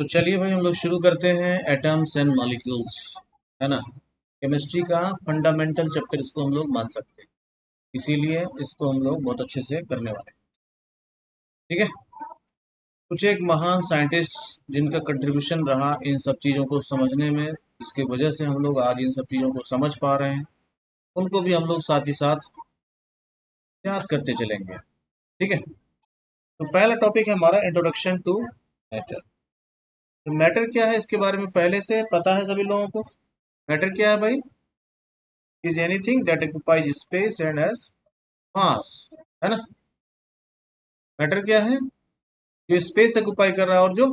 तो चलिए भाई हम लोग शुरू करते हैं एटम्स एंड मॉलिक्यूल्स, है ना। केमिस्ट्री का फंडामेंटल चैप्टर इसको हम लोग मान सकते हैं, इसीलिए इसको हम लोग बहुत अच्छे से करने वाले हैं। ठीक है। कुछ एक महान साइंटिस्ट जिनका कंट्रीब्यूशन रहा इन सब चीज़ों को समझने में, जिसकी वजह से हम लोग आज इन सब चीज़ों को समझ पा रहे हैं, उनको भी हम लोग साथ ही साथ याद करते चलेंगे। ठीक है। तो पहला टॉपिक है हमारा इंट्रोडक्शन टू मैटर। तो मैटर क्या है इसके बारे में पहले से पता है सभी लोगों को। मैटर क्या है भाई? Is anything that occupies space and has मास, है ना। मैटर क्या है? जो स्पेस ऑक्युपाई कर रहा है और जो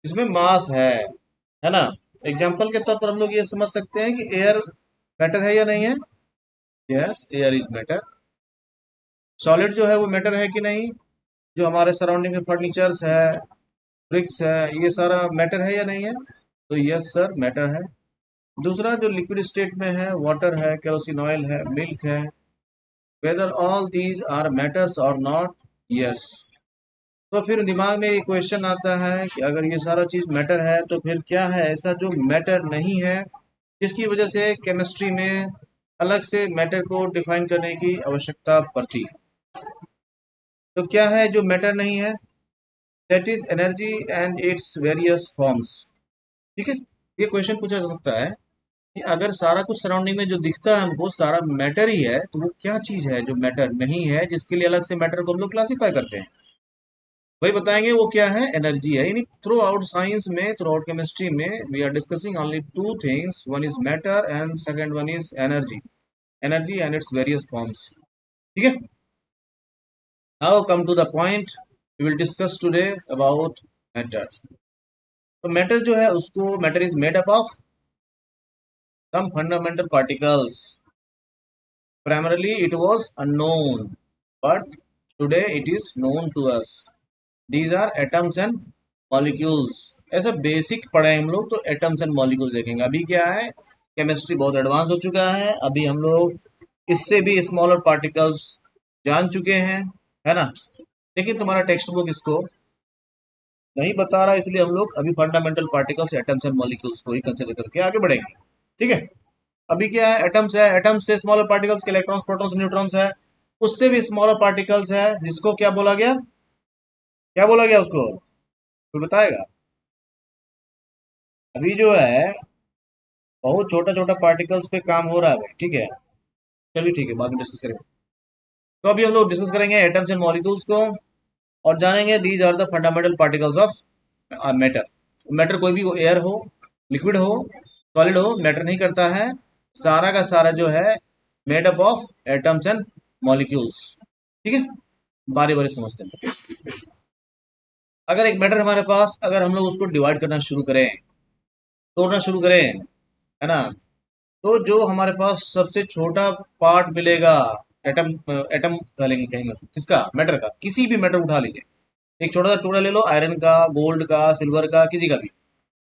इसमें मास है ना। एग्जांपल के तौर पर हम लोग ये समझ सकते हैं कि एयर मैटर है या नहीं है। Yes, air is matter. Solid जो है वो मैटर है कि नहीं। जो हमारे सराउंडिंग में फर्नीचर्स है, ब्रिक्स है, ये सारा मैटर है या नहीं है। तो यस सर, मैटर है। दूसरा जो लिक्विड स्टेट में है, वाटर है, केरोसिन ऑयल है, मिल्क है, whether all these are matters और नॉट। यस। तो फिर दिमाग में ये क्वेश्चन आता है कि अगर ये सारा चीज मैटर है तो फिर क्या है ऐसा जो मैटर नहीं है, जिसकी वजह से केमिस्ट्री में अलग से मैटर को डिफाइन करने की आवश्यकता पड़ती है। तो क्या है जो मैटर नहीं है? That is energy and its various forms. ठीक है। ये क्वेश्चन पूछा जा सकता है कि अगर सारा कुछ सराउंडिंग में जो दिखता है हमको सारा मैटर ही है, तो वो क्या चीज है जो मैटर नहीं है, जिसके लिए अलग से मैटर को हम लोग क्लासीफाई करते हैं। वही बताएंगे वो क्या है। एनर्जी है। यानी थ्रू आउट साइंस में, थ्रू आउट केमिस्ट्री में we are discussing only two things, one is matter and second one is energy. Energy and its various forms. ठीक है। Now come to the point, we will discuss today about matter. तो matter जो है उसको, matter is made up of some fundamental particles. Primarily it was unknown, but today it is known to us. These are atoms and molecules. ऐसा basic पढ़े हम लोग तो atoms and molecules देखेंगे। अभी क्या है, केमिस्ट्री बहुत एडवांस हो चुका है, अभी हम लोग इससे भी स्मॉलर पार्टिकल्स जान चुके हैं, है ना। लेकिन तुम्हारा टेक्स्ट बुक इसको नहीं बता रहा, इसलिए हम लोग अभी fundamental particles, atoms and molecules को ही कंसिडर करके आगे बढ़ेंगे। ठीक है। अभी क्या है, एटम्स है, एटम्स से स्मॉलर पार्टिकल्स के इलेक्ट्रॉन्स, प्रोटॉन्स, न्यूट्रॉन्स है, उससे भी स्मॉलर पार्टिकल्स है, जिसको क्या बोला गया, क्या बोला गया उसको, कोई बताएगा। अभी जो है बहुत छोटा छोटा पार्टिकल्स पे काम हो रहा है भाई। ठीक है। चलिए ठीक है, बाद में डिस्कस करेंगे। तो अभी हम लोग डिस्कस करेंगे एटम्स एंड मॉलिक्यूल्स को और जानेंगे these are the fundamental particles of matter. Matter कोई भी हो, एयर हो, लिक्विड हो, सॉलिड हो, मैटर नहीं करता है। सारा का सारा जो है made up of atoms and molecules. ठीक है। बारी बारी समझते हैं। अगर एक मैटर हमारे पास, अगर हम लोग उसको डिवाइड करना शुरू करें, तोड़ना शुरू करें, है ना, तो जो हमारे पास सबसे छोटा पार्ट मिलेगा, एटम, एटम कह लेंगे कहीं, किसका, मैटर का, किसी भी मैटर उठा लीजिए, एक छोटा सा टुकड़ा ले लो, आयरन का, गोल्ड का, सिल्वर का, किसी का भी,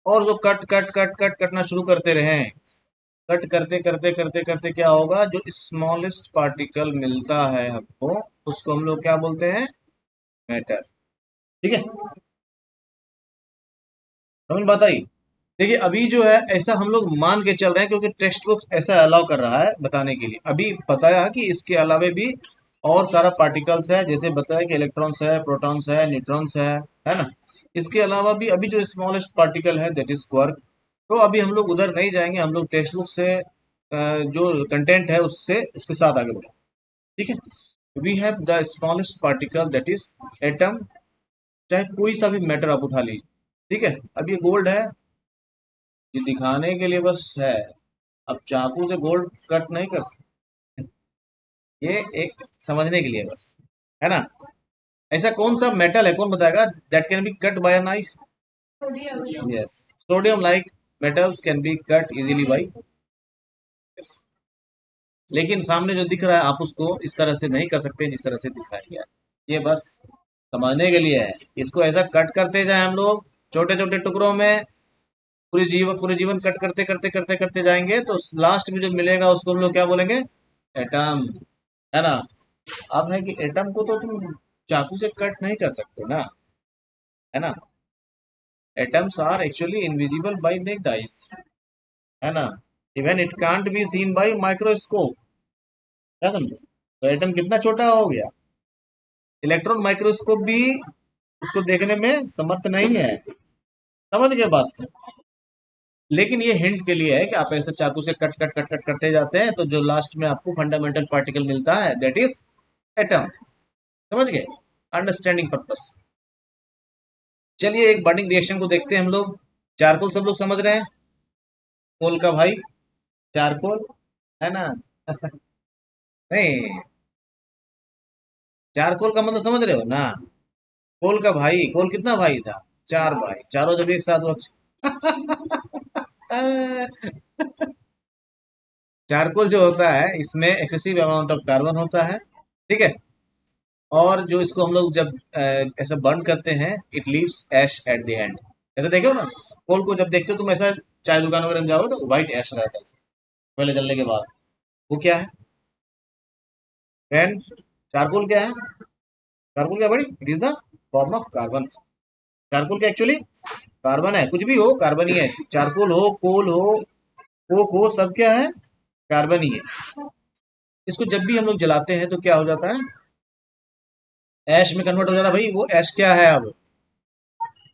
और जो कट कट कट कट कटना शुरू करते रहें, कट करते करते करते करते क्या होगा, जो स्मॉलेस्ट पार्टिकल मिलता है हमको, उसको हम लोग क्या बोलते हैं, मैटर। ठीक है। समझ बात आई। देखिए अभी जो है ऐसा हम लोग मान के चल रहे हैं, क्योंकि टेक्स्ट बुक ऐसा अलाउ कर रहा है बताने के लिए। अभी बताया कि इसके अलावे भी और सारा पार्टिकल्स है, जैसे बताया कि इलेक्ट्रॉन्स है, प्रोटॉन्स है, न्यूट्रॉन्स है ना। इसके अलावा भी अभी जो स्मॉलेस्ट पार्टिकल है दैट इज क्वार्क। तो अभी हम लोग उधर नहीं जाएंगे, हम लोग टेक्स्ट बुक से जो कंटेंट है उससे उसके साथ आगे बढ़े। ठीक है। We have the smallest particle that is atom. चाहे कोई सा भी मैटर आप उठा लीजिए। ठीक है। अब ये गोल्ड है, ये दिखाने के लिए बस है। अब चाकू से गोल्ड कट नहीं कर सकते, ये एक समझने के लिए बस, है ना। ऐसा कौन सा मेटल है, कौन बताएगा, that can be cut by a knife. Yes, sodium like metals can be cut easily by. लेकिन सामने जो दिख रहा है आप उसको इस तरह से नहीं कर सकते जिस तरह से दिखाया गया है। ये बस समझने के लिए है। इसको ऐसा कट करते जाए हम लोग छोटे छोटे टुकड़ों में, पूरे जीवन कट करते करते करते करते जाएंगे, तो लास्ट में जो मिलेगा उसको हम लोग क्या बोलेंगे, एटम, है ना। अब है कि एटम को तो तुम चाकू से कट नहीं कर सकते ना, है ना। Atoms are actually invisible by naked eyes, है ना, even it can't be seen by microscope. क्या समझे? तो एटम कितना छोटा हो गया, इलेक्ट्रॉन माइक्रोस्कोप भी उसको देखने में समर्थ नहीं है। समझ गए बात को? लेकिन ये हिंट के लिए है कि आप ऐसे चाकू से कट कट कट कट करते जाते हैं तो जो लास्ट में आपको फंडामेंटल पार्टिकल मिलता है दैट इज एटम। समझ गए? Understanding purpose. चलिए एक बॉन्डिंग रिएक्शन को देखते हैं हम लोग। चारकोल सब लोग समझ रहे हैं? कोल का भाई चारकोल, है ना? नहीं, चारकोल का मतलब समझ रहे हो ना? कोल का भाई, कोल कितना भाई था? चार भाई, चारों जब एक साथ चारकोल जो होता है इसमें एक्सेसिव अमाउंट ऑफ कार्बन होता है, ठीक है। और जो इसको हम लोग जब ऐसा बर्न करते हैं it leaves ash at the end. ऐसा देखो ना, कोल को जब देखते हो तुम ऐसा चाय दुकान वगैरह में जाओ तो व्हाइट ऐश रहता है पहले जलने के बाद। वो क्या है? एंड चारकोल क्या है? चारकोल क्या बड़ी, it is the form of carbon. Charcoal क्या एक्चुअली कार्बन है, कुछ भी हो कार्बन ही है। चारकोल हो, कोल हो, कोक हो, सब क्या है? कार्बन ही है। इसको जब भी हम लोग जलाते हैं तो क्या हो जाता है? ऐश में कन्वर्ट हो जाता है। भाई वो ऐश क्या है अब,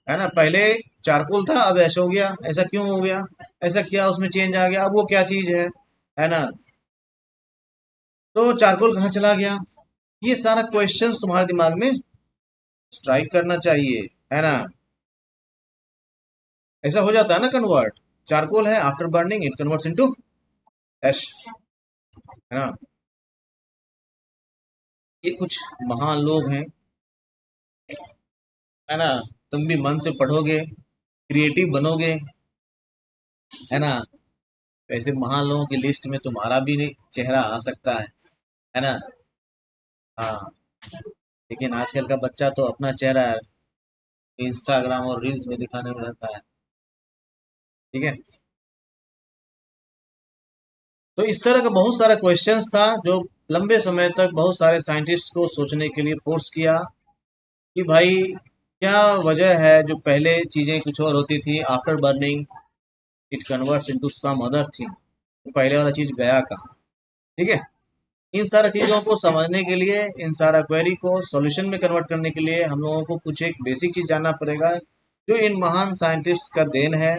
है ना? पहले चारकोल था अब ऐश हो गया, ऐसा क्यों हो गया? ऐसा क्या उसमें चेंज आ गया? अब वो क्या चीज है ना? तो चारकोल कहाँ चला गया? ये सारा क्वेश्चंस तुम्हारे दिमाग में स्ट्राइक करना चाहिए, है ना? ऐसा हो जाता है ना कन्वर्ट। चारकोल है, after burning it converts into ash, है ना? ये कुछ महान लोग हैं, है ना? तुम भी मन से पढ़ोगे, क्रिएटिव बनोगे, है ना? ऐसे महान लोगों की लिस्ट में तुम्हारा भी चेहरा आ सकता है ना? हाँ। लेकिन आजकल का बच्चा तो अपना चेहरा इंस्टाग्राम और रील्स में दिखाने में रहता है, ठीक है। तो इस तरह का बहुत सारा क्वेश्चंस था जो लंबे समय तक बहुत सारे साइंटिस्ट को सोचने के लिए फोर्स किया कि भाई क्या वजह है जो पहले चीजें कुछ और होती थी, after burning it converts into some other thing, तो पहले वाला चीज गया कहाँ, ठीक है। इन सारी चीज़ों को समझने के लिए, इन सारा क्वेरी को सॉल्यूशन में कन्वर्ट करने के लिए हम लोगों को कुछ एक बेसिक चीज़ जानना पड़ेगा जो इन महान साइंटिस्ट का देन है,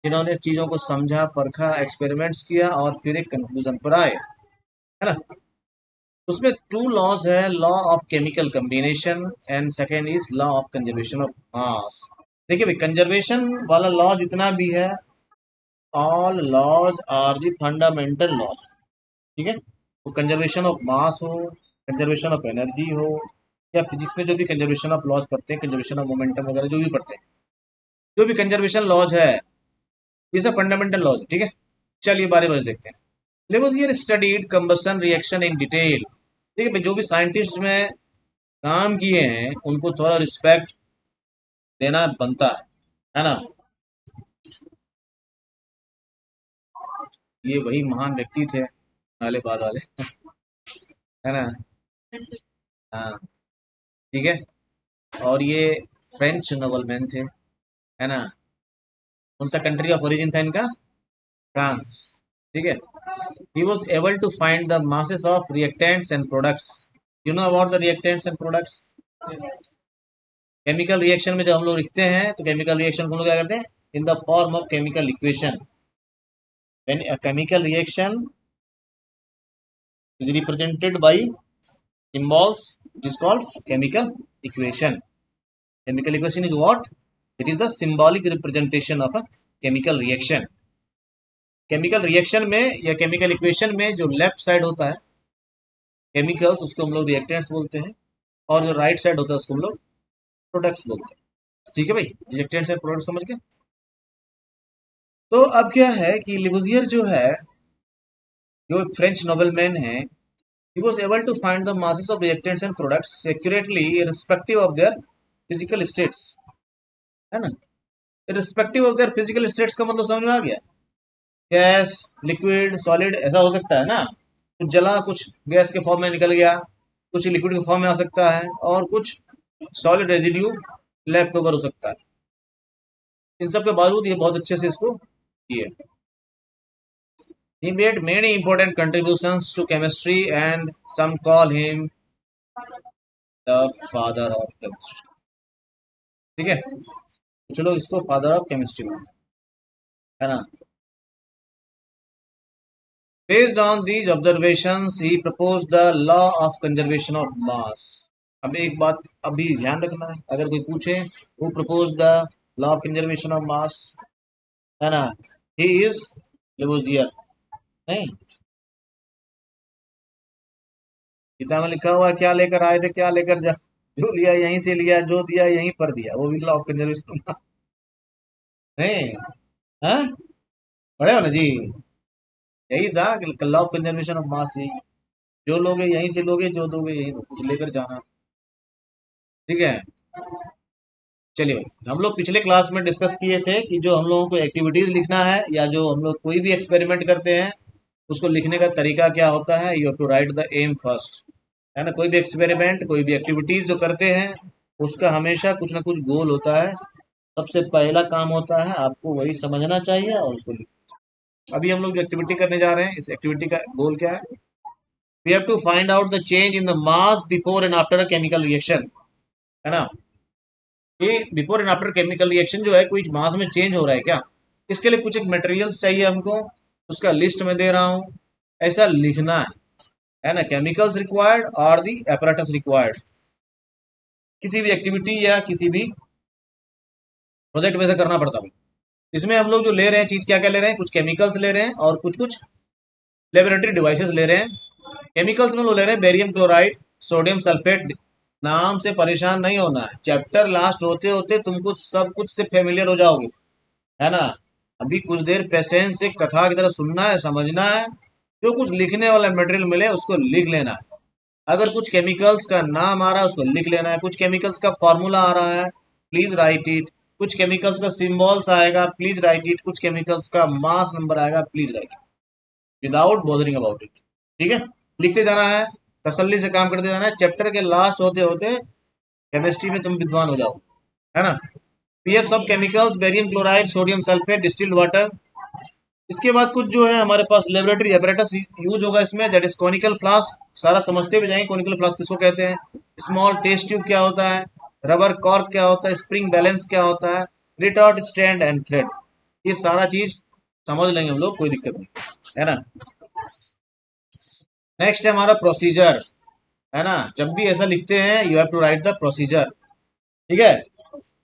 जिन्होंने इस चीज़ों को समझा, परखा, एक्सपेरिमेंट्स किया और फिर एक कंक्लूजन पर आए, है ना? उसमें टू लॉज है, law of chemical combination and second is law of conservation of mass. देखिए भाई, कंजर्वेशन वाला लॉ जितना भी है, all laws are the fundamental laws, ठीक है। वो कंजर्वेशन ऑफ मास हो, कंजर्वेशन ऑफ एनर्जी हो, या फिजिक्स में जो भी कंजर्वेशन ऑफ लॉज पढ़ते हैं, कंजर्वेशन ऑफ मोमेंटम वगैरह जो भी पढ़ते हैं, जो भी कंजर्वेशन लॉज है, ये सब फंडामेंटल लॉज, ठीक है। चलिए बारी बारी देखते हैं। Lavoisier studied combustion reaction in detail. ठीक है भाई, जो भी साइंटिस्ट में काम किए हैं उनको थोड़ा रिस्पेक्ट देना बनता है ना? ये वही महान व्यक्ति थे नाले बाद वाले, है ना? हाँ, ठीक है। और ये फ्रेंच नोबलमैन थे, है ना? कौन सा कंट्री ऑफ ओरिजिन था इनका? फ्रांस, ठीक है। He was able to find the masses of reactants and products. You know about the reactants and products? Chemical reaction में जब हम लोग लिखते हैं तो केमिकल रिएक्शन को हम लोग क्या करते हैं? In the form of chemical equation. When a chemical reaction is represented by symbols, it is called chemical equation. Chemical equation is what? It is the symbolic representation of a chemical reaction. Chemical reaction में या chemical equation में जो left side होता है chemicals, उसको हम लोग reactants बोलते हैं, और जो राइट साइड होता है उसको हम लोग प्रोडक्ट्स बोलते हैं, ठीक है भाई। रिएक्टेंट्स एंड प्रोडक्ट्स समझ गए? तो अब क्या है कि लिवोजियर जो है, जो फ्रेंच नोबेलमैन है, he was able to find the masses of reactants and products accurately irrespective of their physical states, है ना? irrespective of their physical states का मतलब समझ में आ गया? गैस, लिक्विड, सॉलिड ऐसा हो सकता है ना? कुछ जला, कुछ गैस के फॉर्म में निकल गया, कुछ लिक्विड के फॉर्म में आ सकता है, और कुछ सॉलिड रेजिड्यू लेफ्ट ओवर हो सकता है। इन सब के बावजूद ये बहुत अच्छे से इसको किए। He made many important contributions to chemistry and some call him the father of chemistry। ठीक है, कुछ लोग इसको फादर ऑफ केमिस्ट्री मानते हैं, है ना। Based on these observations, he proposed the law of conservation of mass। अब एक बात अभी ध्यान रखना है, अगर कोई पूछे who proposed the law of conservation of mass, है ना, he is Lavoisier। नहीं, किताब में लिखा हुआ है क्या लेकर आए थे, क्या लेकर जा, जो लिया यहीं से लिया, जो दिया यहीं पर दिया, वो भी लॉ ऑफ कंजर्वेशन नहीं। हाँ, पढ़े हो ना जी, यही था लॉ ऑफ कंजर्वेशन ऑफ मास, यही, जो लोगे यहीं से लोगे, जो दोगे यहीं दो, कुछ लेकर जाना। ठीक है, चलिए हम लोग पिछले क्लास में डिस्कस किए थे कि जो हम लोगों को एक्टिविटीज लिखना है या जो हम लोग कोई भी एक्सपेरिमेंट करते हैं उसको लिखने का तरीका क्या होता है। You have to write the aim first, है ना। कोई भी एक्सपेरिमेंट, कोई भी एक्टिविटीज जो करते हैं उसका हमेशा कुछ ना कुछ गोल होता है। सबसे पहला काम होता है आपको वही समझना चाहिए और उसको लिखना। अभी हम लोग जो एक्टिविटी करने जा रहे हैं, इस एक्टिविटी का गोल क्या है। We have to find out the change in the mass before and after a chemical reaction, है ना। ये before and after chemical reaction जो है, कोई मास में चेंज हो रहा है क्या, इसके लिए कुछ एक मटेरियल्स चाहिए हमको, उसका लिस्ट में दे रहा हूँ, ऐसा लिखना है ना। केमिकल्स रिक्वायर्ड और दी एपरेटस रिक्वायर्ड, किसी भी एक्टिविटी या किसी भी प्रोजेक्ट में से करना पड़ता है। इसमें हम लोग जो ले रहे हैं चीज, क्या क्या ले रहे हैं, कुछ केमिकल्स ले रहे हैं और कुछ कुछ लेबोरेटरी डिवाइसेस ले रहे हैं। केमिकल्स में लोग ले रहे हैं बेरियम क्लोराइड, सोडियम सल्फेट। नाम से परेशान नहीं होना है, चैप्टर लास्ट होते होते तुमको सब कुछ से फेमिलियर हो जाओगे, है ना। अभी कुछ देर पेशेंस से कथा की तरह सुनना है, समझना है, जो कुछ लिखने वाला मटेरियल मिले उसको लिख लेना है। अगर कुछ केमिकल्स का नाम आ रहा है उसको लिख लेना है, कुछ केमिकल्स का फॉर्मूला आ रहा है प्लीज राइट इट, कुछ केमिकल्स का सिंबल्स आएगा प्लीज राइट इट, कुछ केमिकल्स का मास नंबर आएगा please right it, without bothering about it. ठीक है, लिखते जाना है, तसल्ली से काम करते जाना है, चैप्टर के लास्ट होते होते केमिस्ट्री में तुम विद्वान हो जाओ, है ना। पीएफ सब chemicals, barium chloride, sodium sulphate, distilled water. इसके बाद कुछ जो है हमारे पास लेबोरेटरी एपरेटस यूज होगा इसमें, दैट इज कॉनिकल फ्लास्क। सारा समझते हुए जाएंगे कॉनिकल फ्लास्क किसको कहते हैं, स्मॉल टेस्ट ट्यूब क्या होता है, रबर कॉर्क क्या होता है, स्प्रिंग बैलेंस क्या होता है, रिटॉर्ट स्टैंड एंड थ्रेड। ये सारा चीज समझ लेंगे हम लोग, कोई दिक्कत नहीं, है ना। नेक्स्ट है हमारा प्रोसीजर, है ना। जब भी ऐसा लिखते हैं you have to write the procedure. ठीक है,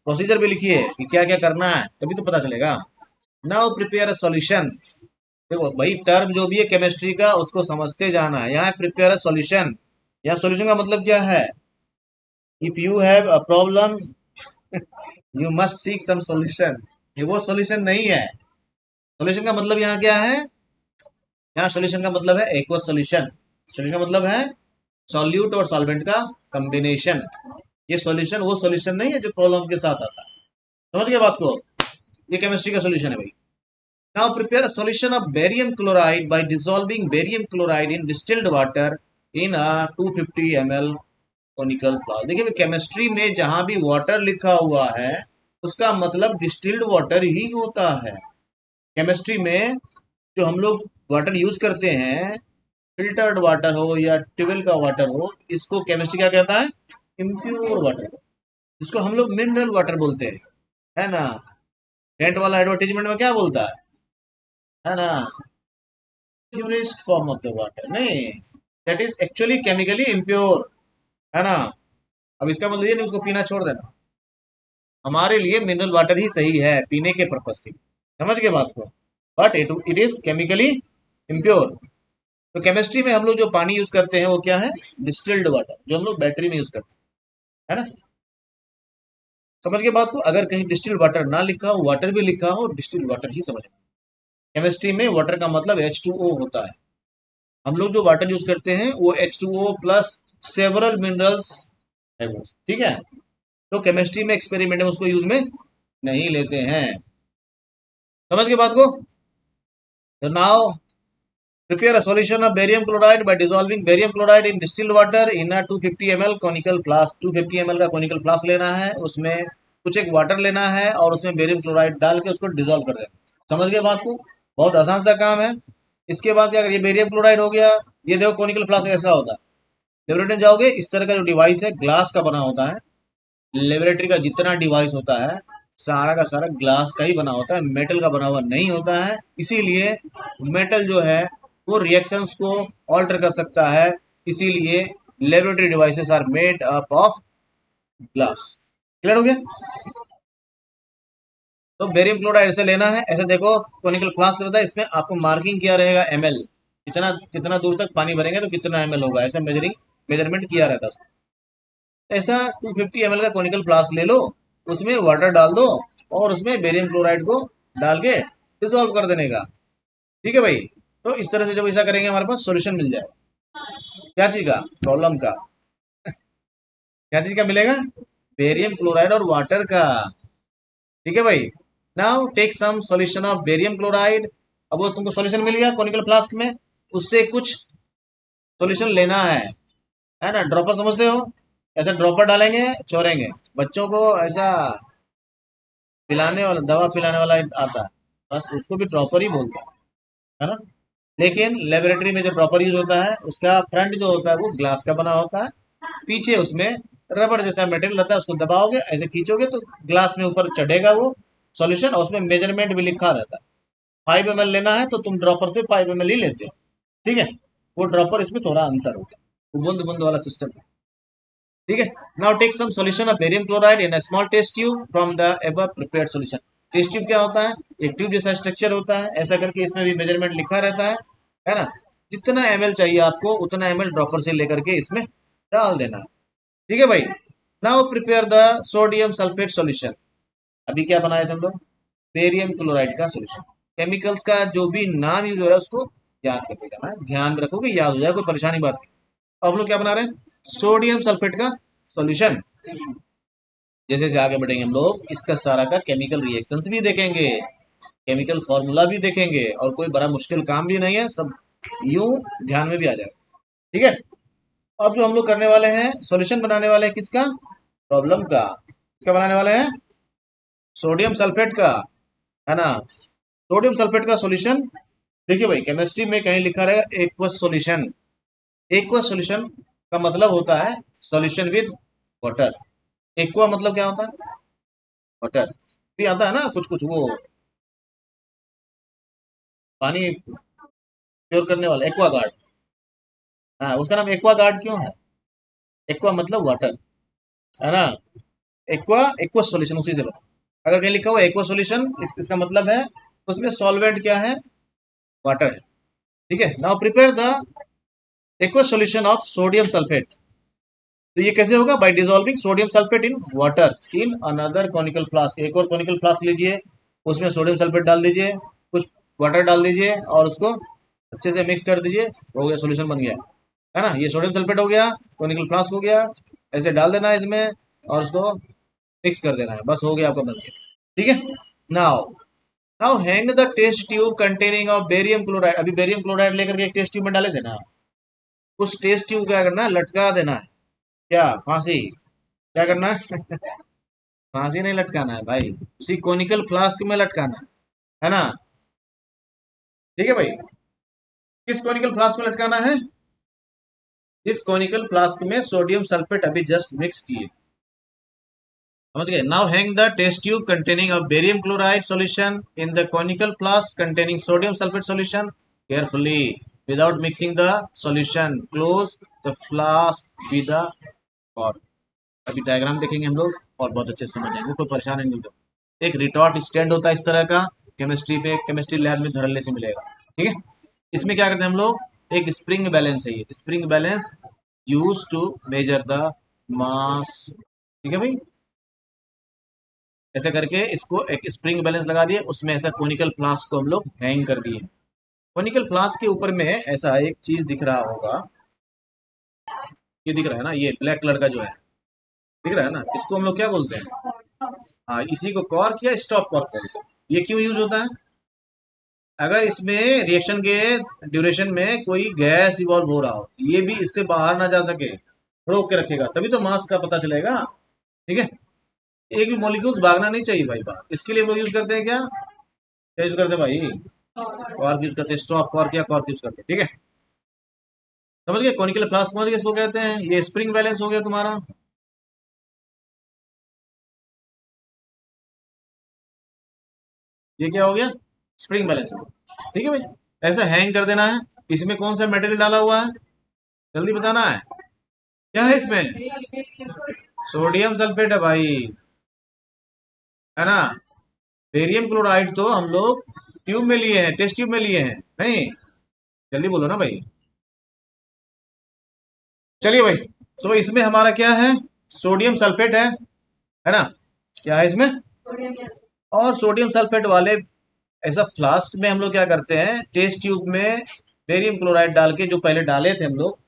प्रोसीजर भी लिखिए कि क्या क्या करना है, तभी तो पता चलेगा। Now prepare a solution. देखो भाई, टर्म जो भी है केमिस्ट्री का उसको समझते जाना है। यहाँ प्रिपेयर अ सॉल्यूशन, यहाँ सॉल्यूशन का मतलब क्या है, if you have a problem you must seek some solution. ये वो सॉल्यूशन नहीं है। सॉल्यूशन का मतलब यहाँ क्या है, यहाँ सॉल्यूशन का मतलब है एक्वस सॉल्यूशन। सॉल्यूशन का मतलब है सॉल्यूट और सॉल्वेंट का कॉम्बिनेशन। ये सॉल्यूशन वो सॉल्यूशन नहीं है जो प्रॉब्लम के साथ आता है। समझ गए बात को, ये केमिस्ट्री का सॉल्यूशन है भाई। Now prepare a solution of barium chloride by dissolving barium chloride in distilled water in a 250 ml conical flask। देखिए केमिस्ट्री में जहां भी वाटर लिखा हुआ है उसका मतलब डिस्टिल्ड वाटर ही होता है। केमिस्ट्री में जो हम लोग वाटर यूज करते हैं, फिल्टर्ड वाटर हो या ट्यूबवेल का वाटर हो, इसको केमिस्ट्री क्या कहता है, इम्प्योर वाटर, जिसको हम लोग मिनरल वाटर बोलते हैं, है ना। टेंट वाला एडवर्टीजमेंट में क्या बोलता है ना, purest form of the water, नहीं, that is actually chemically impure, है ना। अब इसका मतलब ये नहीं उसको पीना छोड़ देना, हमारे लिए मिनरल वाटर ही सही है पीने के पर्पज के, समझ के बात को, but it is chemically impure. तो केमिस्ट्री में हम लोग जो पानी यूज करते हैं वो क्या है, डिस्टिल्ड वाटर, जो हम लोग बैटरी में यूज करते हैं, है ना। समझ के बात को, अगर कहीं डिस्टिल्ड वाटर ना लिखा हो, वाटर भी लिखा हो, डिस्टिल्ड वाटर ही समझ। केमिस्ट्री में वाटर का मतलब H2O होता है। हम लोग जो वाटर यूज करते हैं वो H2O प्लस सेवरल मिनरल्स है वो, ठीक है। तो केमिस्ट्री में एक्सपेरिमेंट में उसको यूज में नहीं लेते हैं, समझ के बात को। तो now prepare a solution of barium chloride by dissolving barium chloride in distilled water in a 250 ml conical flask। 250 ml का conical flask लेना है, उसमें कुछ एक वाटर लेना है और उसमें बेरियम क्लोराइड डाल के उसको डिजोल्व कर देना। समझ गए बात को? बहुत आसान सा काम है। इसके बाद क्या करिए, बेरियम क्लोराइड हो गया। ये देखो कोनिकल फ्लास्क ऐसा होता है। लेबोरेटरी में जाओगे, इस तरह का जो डिवाइस है ग्लास का बना होता है। लेबोरेटरी का जितना डिवाइस होता है सारा का सारा ग्लास का ही बना होता है, मेटल का बना हुआ नहीं होता है। इसीलिए मेटल जो है वो रिएक्शंस को ऑल्टर कर सकता है। इसीलिए laboratory devices are made up of glass. Clear हो गया? तो बेरियम क्लोराइड ऐसे लेना है, ऐसे देखो कोनिकल फ्लास्क रहता है, इसमें आपको मार्किंग किया रहेगा एमएल, कितना कितना दूर तक पानी भरेंगे तो कितना एमएल होगा, ऐसा मेजरमेंट किया रहता है। ऐसा 250 ml का कोनिकल फ्लास्क ले लो, उसमें वाटर डाल दो और उसमें बेरियम क्लोराइड को डाल के डिसॉल्व कर देने का। ठीक है भाई? तो इस तरह से जब ऐसा करेंगे हमारे पास सॉल्यूशन मिल जाएगा। क्या चीज का? प्रॉब्लम का। क्या चीज का मिलेगा? बेरियम क्लोराइड और वाटर का। ठीक है भाई? Now take some solution of barium chloride. अब वो तुमको सॉल्यूशन मिल गया कोनिकल फ्लास्क में, उससे कुछ सॉल्यूशन लेना है ना? ड्रॉपर समझते हो? ऐसे ड्रॉपर डालेंगे, छोड़ेंगे। बच्चों को ऐसा पिलाने वाला, दवा पिलाने वाला आता है, बस उसको भी ड्रॉपर ही बोलते हैं, है ना? लेकिन लेबोरेटरी में जो ड्रॉपर यूज होता है उसका फ्रंट जो होता है वो ग्लास का बना होता है, पीछे उसमें रबड़ जैसा मटेरियल रहता है, उसको दबाओगे ऐसे खींचोगे तो ग्लास में ऊपर चढ़ेगा वो सॉल्यूशन, और उसमें मेजरमेंट भी लिखा रहता है। 5 ml लेना है तो तुम ड्रॉपर से 5 ml ही लेते हो। ठीक है? वो ड्रॉपर इसमें थोड़ा अंतर होता है, वो बूंद बूंद वाला सिस्टम है। ठीक है? Now take some solution of barium chloride in a small test tube from the above prepared solution. Test tube क्या होता है? एक ट्यूब जैसा स्ट्रक्चर होता है, ऐसा करके इसमें भी मेजरमेंट लिखा रहता है ना? जितना एमएल चाहिए आपको उतना एमएल ड्रॉपर से लेकर के इसमें डाल देना है। ठीक है भाई? Now prepare the sodium sulphate solution. अभी क्या बनाए थे हम लोग? बेरियम क्लोराइड का सॉल्यूशन। केमिकल्स का जो भी नाम यूज हो रहा है उसको याद करके जाना है, ध्यान रखोगे याद हो जाए, कोई परेशानी बात नहीं। अब हम लोग क्या बना रहे हैं? सोडियम सल्फेट का सॉल्यूशन। जैसे जैसे आगे बढ़ेंगे हम लोग इसका सारा का केमिकल रिएक्शंस भी देखेंगे, केमिकल फॉर्मूला भी देखेंगे, और कोई बड़ा मुश्किल काम भी नहीं है, सब यूं ध्यान में भी आ जाएगा। ठीक है? अब जो हम लोग करने वाले हैं, सॉल्यूशन बनाने वाले हैं किसका? प्रॉब्लम का। किसका बनाने वाले हैं? सोडियम सल्फेट का, है ना? सोडियम सल्फेट का सॉल्यूशन। देखिए भाई, केमिस्ट्री में कहीं लिखा रहेगा एक्वस सॉल्यूशन। एक्वस सॉल्यूशन का मतलब होता है सॉल्यूशन विद वाटर। एक्वा मतलब क्या होता है? वाटर। भी आता है ना कुछ कुछ वो पानी प्योर करने वाला एक्वा गार्ड। हाँ, उसका नाम एक्वा गार्ड क्यों है? एक्वा मतलब वाटर, है ना? एक्वा, एक्वा सॉल्यूशन उसी से लो। अगर कहीं लिखा हुआ एक्वा सॉल्यूशन, इसका मतलब है उसमें सॉल्वेंट क्या है? वाटर है। ठीक है? Now prepare the aqua solution of sodium sulphate. तो ये कैसे होगा? Bye dissolving sodium sulphate in water in another conical flask. एक और कॉनिकल फ्लास्क लीजिए, उसमें सोडियम सल्फेट डाल दीजिए, कुछ वाटर डाल दीजिए और उसको अच्छे से मिक्स कर दीजिए। हो गया, सॉल्यूशन बन गया, है ना? ये सोडियम सल्फेट हो गया, कॉनिकल फ्लास्क हो गया। ऐसे डाल देना है इसमें और उसको मिक्स कर देना है, बस हो गया आपका, बन गया। ठीक है? Now now hang the test tube containing of barium chloride. अभी बेरियम क्लोराइड लेकर के एक टेस्ट ट्यूब में डाले देना। उस टेस्ट ट्यूब क्या करना है? लटका देना है। क्या? फांसी? क्या करना है? फांसी नहीं लटकाना है भाई, उसी कोनिकल फ्लास्क में लटकाना है ना? ठीक है भाई? किस कोनिकल फ्लास्क में लटकाना है? इस कोनिकल फ्लास्क में सोडियम सल्फेट अभी जस्ट मिक्स किए। समझ गए? Now hang the test tube containing of barium chloride solution in the conical flask containing sodium sulphate solution carefully without mixing the solution. Close the flask with the cork. अभी diagram देखेंगे हम लोग और बहुत अच्छे से समझ जाएंगे, कोई परेशानी नहीं होगा। एक रिटॉर्ट स्टैंड होता है इस तरह का, केमिस्ट्री पे, केमिस्ट्री लैब में धरने से मिलेगा। ठीक है? इसमें क्या करते हैं हम लोग? एक स्प्रिंग बैलेंस है, ये spring balance use to measure the mass. ठीक है भाई? ऐसे करके इसको एक स्प्रिंग बैलेंस लगा दिए, उसमें ऐसा कोनिकल फ्लास्क को हम लोग हैंग कर दिए। कोनिकल फ्लास्क के ऊपर में ऐसा एक चीज दिख रहा होगा, ये दिख रहा है ना, ये ब्लैक कलर का जो है, दिख रहा है ना, इसको हम लोग क्या बोलते हैं? हाँ, इसी को कॉर्क या स्टॉप कॉर्क बोलते हैं। ये क्यों यूज होता है? अगर इसमें रिएक्शन के ड्यूरेशन में कोई गैस इवॉल्व हो रहा हो, ये भी इससे बाहर ना जा सके, रोक के रखेगा, तभी तो मास का पता चलेगा। ठीक है? एक भी मॉलिक्यूल्स भागना नहीं चाहिए भाई बाहर। इसके लिए हम लोग यूज करते हैं क्या, क्या यूज करते हैं भाई, कॉर्क यूज करते हैं, स्टॉप कॉर्क या कॉर्क यूज करते हैं। ठीक है, समझ गए, कॉनिकल फ्लास्क समझ गए इसको कहते हैं। ये स्प्रिंग बैलेंस हो गया तुम्हारा। ये क्या हो गया, स्प्रिंग बैलेंस हो गया। ठीक है भाई, ऐसा हैंग कर देना है। इसमें कौन सा मेटेरियल डाला हुआ है, जल्दी बताना है, क्या है इसमें, सोडियम सल्फेट है भाई, है ना। बेरियम क्लोराइड तो हम लोग ट्यूब में लिए हैं, टेस्ट ट्यूब में लिए हैं, नहीं, जल्दी बोलो ना भाई। चलिए भाई, तो इसमें हमारा क्या है, सोडियम सल्फेट है ना, क्या है इसमें, और सोडियम सल्फेट वाले ऐसा फ्लास्क में हम लोग क्या करते हैं, टेस्ट ट्यूब में बेरियम क्लोराइड डाल के, जो पहले डाले थे हम लोग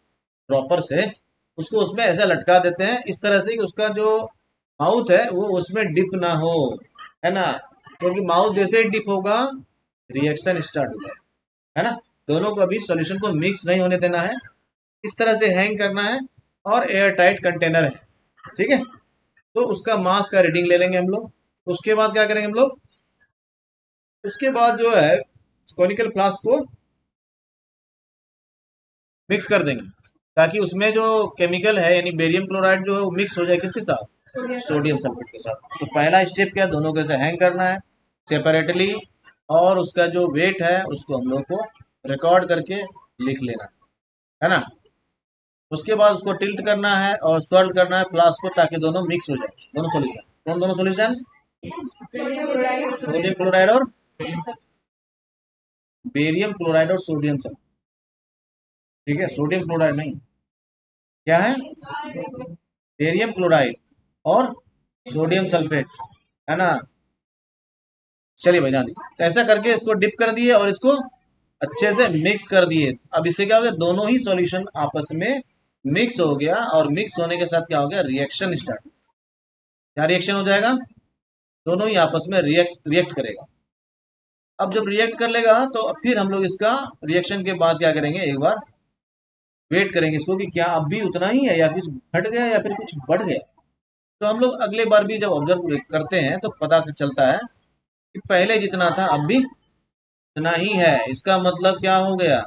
ड्रॉपर से, उसको उसमें ऐसा लटका देते हैं इस तरह से कि उसका जो माउथ है वो उसमें डिप ना हो, है ना, क्योंकि माउथ जैसे ही डिप होगा रिएक्शन स्टार्ट हो जाएगा, है ना। दोनों को अभी सॉल्यूशन को मिक्स नहीं होने देना है, इस तरह से हैंग करना है, और एयर टाइट कंटेनर है। ठीक है, तो उसका मास का रीडिंग ले लेंगे हम लोग। उसके बाद क्या करेंगे हम लोग, उसके बाद जो है कॉनिकल फ्लास्क को मिक्स कर देंगे, ताकि उसमें जो केमिकल है यानी बेरियम क्लोराइड जो है वो मिक्स हो जाए किसके साथ, सोडियम सल्फेट के साथ। तो पहला स्टेप क्या, दोनों को ऐसे हैंग करना है सेपरेटली, और उसका जो वेट है उसको हम लोग को रिकॉर्ड करके लिख लेना है ना। उसके बाद उसको टिल्ट करना है और swirl करना है फ्लास्क को, ताकि दोनों मिक्स हो जाए, दोनों सॉल्यूशन। कौन दोनों सॉल्यूशन, सोडियम क्लोराइड और बेरियम क्लोराइड और सोडियम सल्फेट। ठीक है, सोडियम क्लोराइड नहीं, क्या है, बेरियम क्लोराइड और सोडियम सल्फेट, है ना। चलिए भाई ध्यान दीजिए, ऐसा करके इसको डिप कर दिए और इसको अच्छे से मिक्स कर दिए। अब इससे क्या हो गया, दोनों ही सॉल्यूशन आपस में मिक्स हो गया, और मिक्स होने के साथ क्या हो गया, रिएक्शन स्टार्ट। क्या रिएक्शन हो जाएगा, दोनों ही आपस में रिएक्ट रिएक्ट करेगा। अब जब रिएक्ट कर लेगा तो अब फिर हम लोग इसका रिएक्शन के बाद क्या करेंगे, एक बार वेट करेंगे इसको कि क्या अब भी उतना ही है, या कुछ घट गया, या फिर कुछ बढ़ गया। तो हम लोग अगले बार भी जब ऑब्जर्व करते हैं तो पता चलता है कि पहले जितना था अब भी उतना ही है। इसका मतलब क्या हो गया,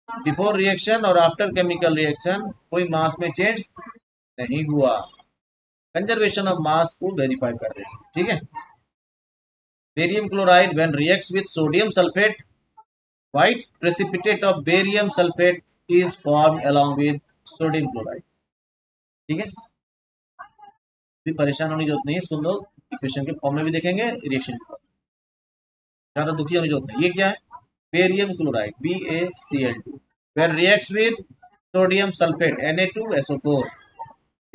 बिफोर रिएक्शन और आफ्टर केमिकल रिएक्शन कोई मास में चेंज नहीं हुआ। कंजर्वेशन ऑफ मास को वेरीफाई कर रहे हैं। ठीक है, barium chloride when reacts with sodium sulphate, white precipitate of barium sulfate is formed along with sodium chloride। ठीक है, भी परेशान होने की जरूरत नहीं है, इसको हम लोग इक्वेशन के फॉर्म में भी देखेंगे, रिएक्शन के फॉर्म, ज्यादा दुखी होने की जरूरत नहीं। ये क्या है, barium chloride BaCl2 when reacts with sodium sulfate Na2SO4,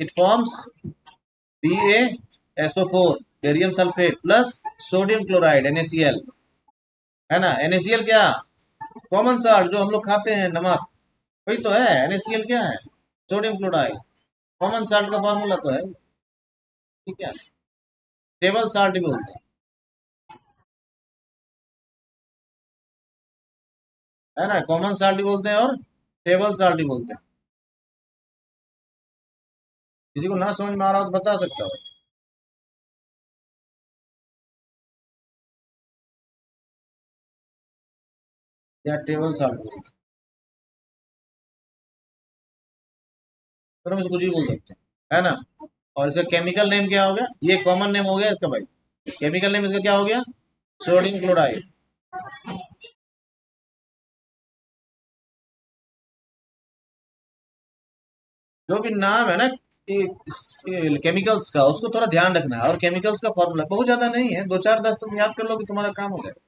it forms BaSO4 barium sulphate plus sodium chloride NaCl, है ना। NaCl क्या, कॉमन साल्ट जो हम लोग खाते हैं, नमक, वही तो है। NaCl क्या है, सोडियम क्लोराइड, कॉमन साल्ट का फॉर्मूला तो है। ठीक है, टेबल साल्ट भी बोलते हैं, है ना, कॉमन साल्ट भी बोलते हैं और टेबल साल्ट भी बोलते हैं। किसी को ना समझ में आ रहा हो तो बता सकता हो, या टेबल साल्ट बोलते हैं, तो हम इसको कुछ भी बोल सकते हैं, है ना। और इसका केमिकल नेम क्या हो गया, ये कॉमन नेम हो गया इसका भाई, केमिकल नेम इसका क्या हो गया, सोडियम क्लोराइड। जो भी नाम है ना केमिकल्स का, उसको थोड़ा ध्यान रखना है। और केमिकल्स का फॉर्मूला बहुत ज्यादा नहीं है, दो चार दस तुम याद कर लो कि तुम्हारा काम हो जाएगा,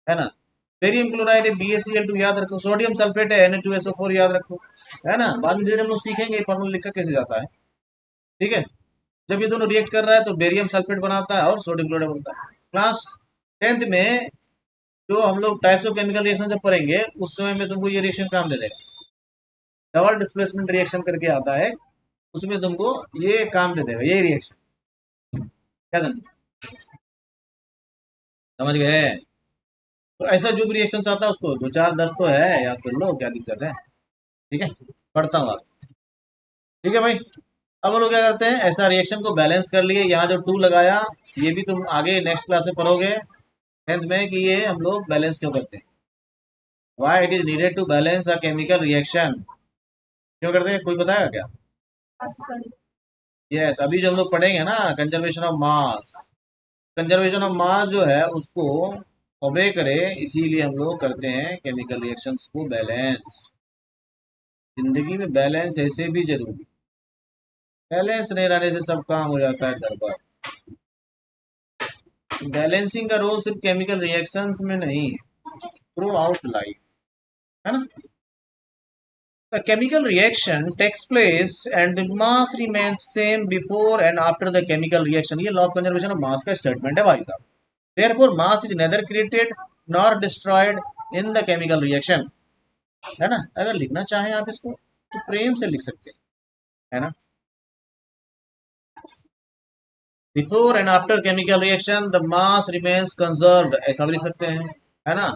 है ना। बेरियम क्लोराइड है BaCl2 याद रखो, सोडियम सल्फेट है Na2SO4 याद रखो, है ना। बाद में धीरे हम लोग सीखेंगे फॉर्मूला लिखा कैसे जाता है। ठीक है, जब ये दोनों रिएक्ट कर रहा है तो बेरियम सल्फेट बनाता है और सोडियम क्लोराइड बनता है। क्लास 10th में जो हम लोग टाइप्स ऑफ केमिकल रिएक्शन जब पढ़ेंगे उस समय में तुमको ये रिएक्शन काम दे देगा, डबल डिस्प्लेसमेंट रिएक्शन करके आता है, उसमें तुमको ये काम दे देगा, ये रिएक्शन, क्या समझ गए। तो ऐसा जो भी रिएक्शन आता है उसको दो चार दस तो है, याद कर लो, क्या दिक्कत है। ठीक है, पढ़ता हूँ आप, ठीक है भाई। अब हम लोग क्या करते हैं, ऐसा रिएक्शन को बैलेंस कर लिए, यहाँ जो 2 लगाया, ये भी तुम आगे नेक्स्ट क्लास में पढ़ोगे 10th में कि ये हम लोग बैलेंस क्यों करते हैं, why it is needed to balance a chemical reaction, क्यों करते हैं, कोई बताएगा क्या? यस, अभी जो हम लोग पढ़ेंगे ना conservation of mass, conservation of मास जो है उसको ओबे करे, इसीलिए हम लोग करते हैं केमिकल रिएक्शंस को बैलेंस। जिंदगी में बैलेंस ऐसे भी जरूरी, बैलेंस नहीं रहने से सब काम हो जाता है गड़बड़। बैलेंसिंग का रोल सिर्फ केमिकल रिएक्शंस में नहीं है, थ्रू आउट लाइफ, है ना। The chemical reaction takes place and the mass remains same before and after the chemical reaction. ये law of conservation of mass का statement है भाई साहब। Therefore mass is neither created nor destroyed in the chemical reaction, है ना। अगर लिखना चाहें आप इसको तो प्रेम से लिख सकते हैं, है ना। Before and after chemical reaction the mass remains conserved, ऐसा भी लिख सकते हैं, है ना।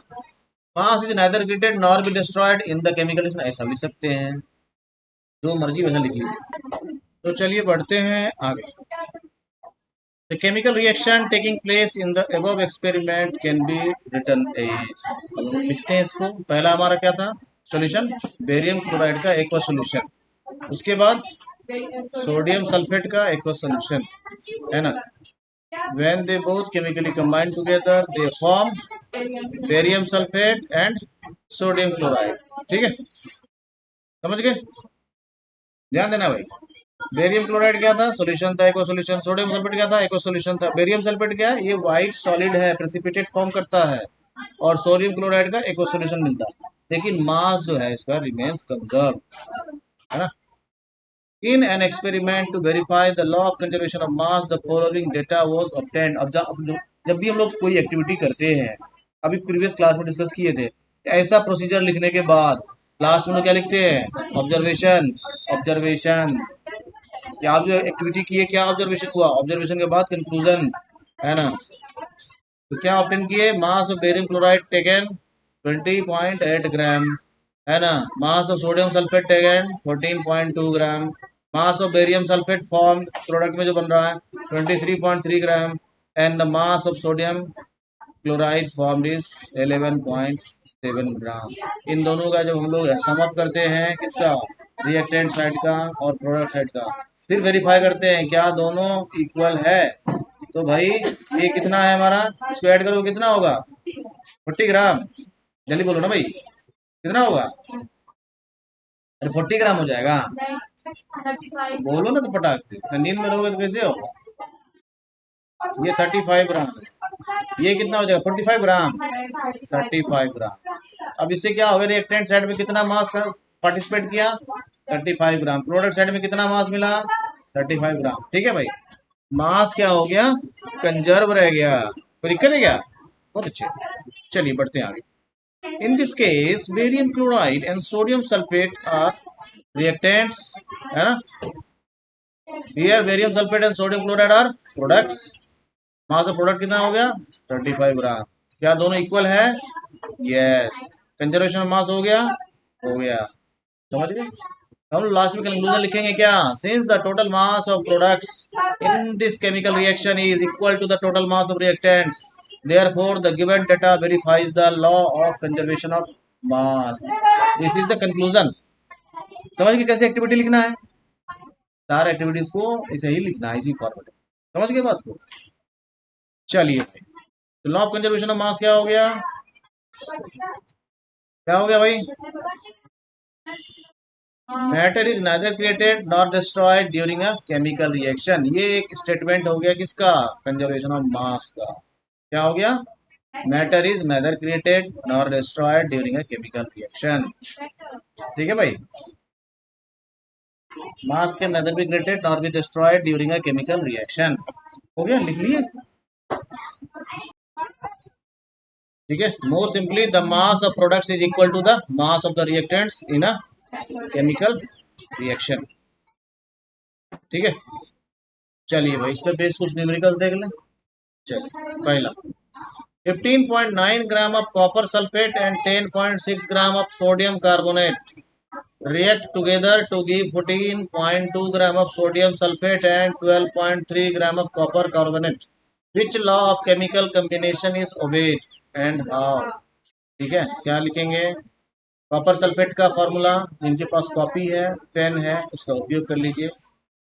Mass is neither created nor be destroyed in the chemical reaction, ऐसा भी लिख सकते हैं, जो मर्जी वैसा लिख लीजिए। तो चलिए बढ़ते हैं आगे। The chemical reaction taking place in the above experiment can be written as, अब हम लिखते हैं इसको। पहला हमारा क्या था सॉल्यूशन, बेरियम क्लोराइड का एक्वा सॉल्यूशन, उसके बाद सोडियम सल्फेट का एक्वा सॉल्यूशन, है ना। When they both chemically combine together they form barium sulphate and sodium chloride, ठीक है, समझ गए, ध्यान देना भाई। बेरियम क्लोराइड क्या था, सॉल्यूशन था, एक्वा सॉल्यूशन। सोडियम सल्फेट क्या था, एक्वा सॉल्यूशन था। बेरियम सल्फेट क्या है, ये व्हाइट सॉलिड है, प्रेसिपिटेट फॉर्म करता है, और सोडियम क्लोराइड का एक्वा सॉल्यूशन मिलता है, लेकिन मास जो है इसका रिमेन्स कंजर्व, है ना। In an experiment to verify the law of conservation of mass, the following data was obtained. अब जब भी हम लोग कोई एक्टिविटी करते हैं, अभी प्रीवियस क्लास में डिस्कस किए थे, ऐसा प्रोसीजर लिखने के बाद लास्ट में लोग क्या लिखते हैं, ऑब्जर्वेशन। ऑब्जर्वेशन, क्या आप जो एक्टिविटी की है क्या ऑब्जर्वेशन हुआ, ऑब्जर्वेशन के बाद कंक्लूजन, है ना। तो क्या ऑप्टेन किए, mass of barium chloride taken 20.8 gram, है ना। Mass of sodium sulphate taken 14.2 gram, mass of barium sulphate form product में जो बन रहा है 23.3 gram, and the mass of sodium chloride form is 11.7 gram. इन दोनों का जब हम लोग सम अप करते हैं, किसका, रिएक्टेंट साइड का और प्रोडक्ट साइड का, फिर वेरीफाई करते हैं क्या दोनों इक्वल है, तो भाई ये कितना है हमारा, इसको ऐड करो कितना होगा, 40 ग्राम, जल्दी बोलो ना भाई, कितना होगा, अरे 40 ग्राम हो जाएगा, बोलो ना तो पटाख से, नींद में रहोगे तो कैसे होगा। ये 35 ग्राम, ये कितना हो जाएगा, 45 ग्राम, 35 ग्राम। अब इससे क्या होगा, रिएक्टेंट साइड में कितना मास का पार्टिसिपेट किया, 35 ग्राम, प्रोडक्ट साइड में कितना मास मिला, 35 ग्राम, ठीक है भाई। मास क्या हो गया, कंजर्व रह गया, कोई दिक्कत है क्या, बहुत अच्छे। चलिए बढ़ते हैं आगे। In this case barium chloride and sodium sulphate are reactants, है ना। Here barium sulphate and sodium chloride are products. Mass of product कितना हो गया, 35 ग्राम। क्या दोनों इक्वल है, यस। कंजर्वेशन मास हो गया, हो गया, समझ गए। हम लास्ट में कंक्लूजन लिखेंगे क्या, since the total mass of products in this chemical reaction is equal to the total mass of reactants, therefore the given data verifies the law of conservation of mass. This is the conclusion. समझ गए कैसे activity लिखना है, सारे activities को इसे ही लिखना है, इसी फॉर्मेट में, समझ गए बात को। चलिए तो लॉ ऑफ कंजर्वेशन ऑफ मास क्या हो गया, क्या हो गया भाई, matter is neither created nor destroyed during a chemical reaction. ये एक स्टेटमेंट हो गया किसका, कंजर्वेशन ऑफ मास का। क्या हो गया, matter is neither created nor destroyed during a chemical reaction, ठीक है भाई। Mass can neither be created nor be destroyed during a chemical reaction, हो गया, लिख लिए, ठीक है। More simply the mass of products is equal to the mass of the reactants in a chemical reaction, ठीक है। चलिए भाई इस पर बेस कुछ न्यूमेरिकल देख लें। चलिए पहला 15.9 gram of copper sulphate and 10.6 gram of sodium carbonate react together to give 14.2 gram of sodium sulfate and 12.3 gram of copper carbonate. Which law of chemical combination is obeyed and how? ठीक है, क्या लिखेंगे? Copper sulphate का formula, जिनके पास copy है, pen है, उसका उपयोग कर लीजिए।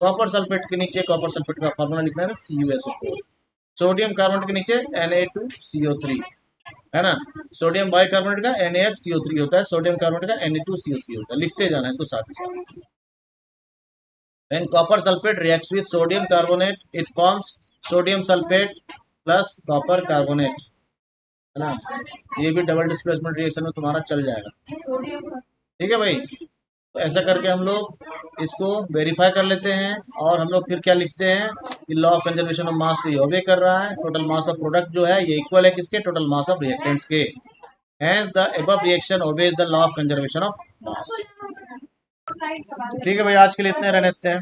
कॉपर सल्फेट के नीचे कॉपर सल्फेट का फॉर्मूला लिखना है CuSO4। सोडियम कार्बोनेट के नीचे Na2CO3, है ना। सोडियम बाइकार्बोनेट का NaHCO3 होता है, सोडियम कार्बोनेट का Na2CO3 होता है। लिखते जाना है इसको साथ ही साथ। When copper sulfate reacts with sodium carbonate, it forms sodium sulfate plus copper carbonate, है ना। ये भी डबल डिस्प्लेसमेंट रिएक्शन में तुम्हारा चल जाएगा। ठीक है भाई, तो ऐसा करके हम लोग इसको वेरीफाई कर लेते हैं। और हम लोग फिर क्या लिखते हैं कि लॉ ऑफ कंजर्वेशन ऑफ मास तो ये ओबे कर रहा है। टोटल मास ऑफ प्रोडक्ट जो है ये इक्वल है किसके? टोटल मास ऑफ रिएक्टेंट्स के। Hence the above reaction obeys the law of conservation of mass। ठीक है भाई, आज के लिए इतने रहने देते हैं।